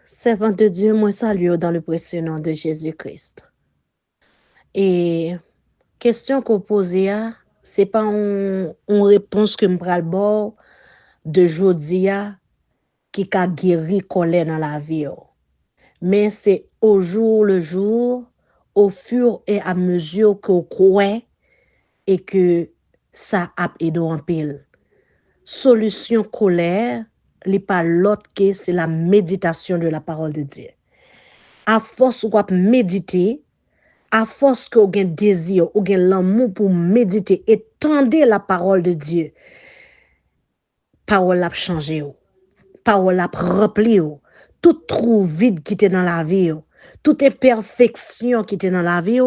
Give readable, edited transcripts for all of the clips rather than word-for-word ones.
Servant de Dieu, moi salue dans le précieux nom de Jésus-Christ. Et question qu'on pose c'est pas une réponse que me pral bord de jodia qui a guéri colère dans la vie. Mais c'est au jour le jour, au fur et à mesure qu'on croit et que ça a aidé en pile. Solution colère, n'est pas l'autre que c'est la méditation de la parole de Dieu. À force ou méditer, à force que vous avez désir, ou avez l'amour pour méditer et tendre la parole de Dieu, parole a changé, parole a rempli, tout trou vide qui était dans la vie, toute imperfection qui était dans la vie,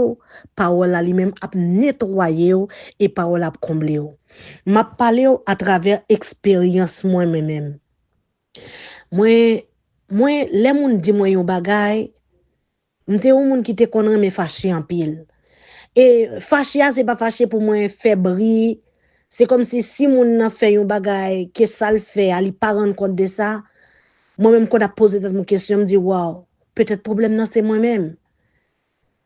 parole a lui-même a nettoyé et parole a comblé. M'a parlé à travers expérience moi-même. Moi les moun di moi yon bagay, m'te un moun qui te connaît me fâché en pile. Et fâché c'est pas fâché pour moi fébrile, c'est comme si moun nan fait yon bagay que ça le fait, ali pas rendre compte de ça. Moi-même quand a posé cette question, me dit waouh, peut-être problème nan c'est moi-même.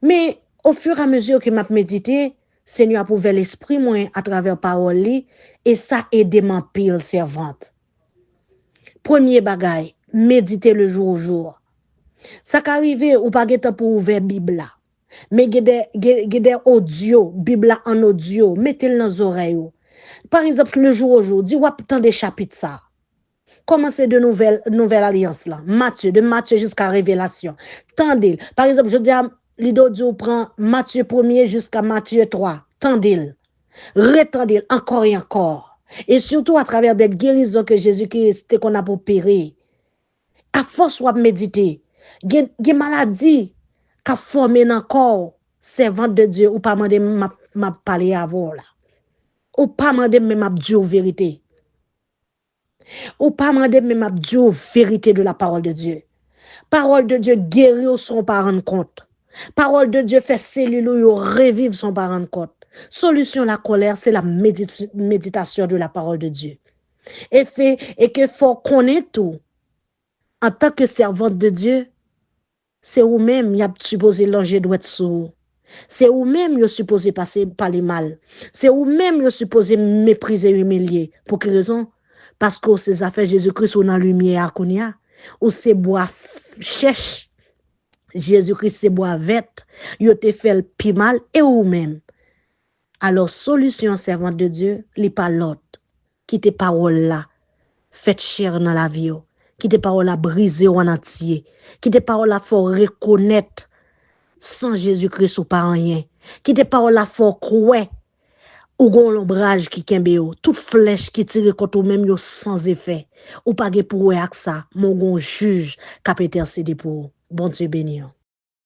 Mais au fur et à mesure que m'a médité, Seigneur a ouvert l'esprit moi à travers parole li et ça aide m'en pile servante. Premier bagay, méditer le jour au jour. Ça qu'arrive ou pas gete pour ouvrir Bible là. Mais gede audio, Bible là en audio, mettez-le dans les oreilles. Par exemple, le jour au jour, dis ou tant des chapitres ça. Commencez de nouvelle alliance là. De Matthieu jusqu'à Révélation. Tendez. Par exemple, je dis à l'audio prend Matthieu 1er jusqu'à Matthieu 3. Tendez. Retendez encore et encore. Et surtout à travers des guérisons que Jésus-Christ qu'on a opéré. À force de méditer, des maladies qu'a formé dans le corps, servant de Dieu, ou pas demander m'a parler avant là. Ou pas demander m'a dire vérité. Ou pas demander m'a dire vérité de la parole de Dieu. Parole de Dieu guérit son pas rendre compte. Parole de Dieu fait cellules ou revivre son pas rendre compte. Solution la colère, c'est la méditation de la parole de Dieu. Et que faut connaître tout. En tant que servante de Dieu, c'est vous-même, y a supposé l'ange doit être sous. C'est vous-même, y a supposé passer par les mal. C'est vous-même, y a supposé mépriser, humilier. Pour quelle raison? Parce que ces affaires Jésus-Christ ou dans la lumière à Kounia, ou c'est bois chèche. Jésus-Christ c'est bois vête. Y a te fait le pi mal et vous-même. Alors, solution servante de Dieu, li pas l'autre. Qui te parole là, faites chair dans la vie. Qui te parole à briser en entier, qui te parole à faut reconnaître sans Jésus-Christ ou pas rien, qui te parole à faut croire ou gon l'ombrage qui kembe yo, toute flèche qui tire contre même yo sans effet, ou pas pour ak ça, mon gon juge qui a intercédé pour bon Dieu béni.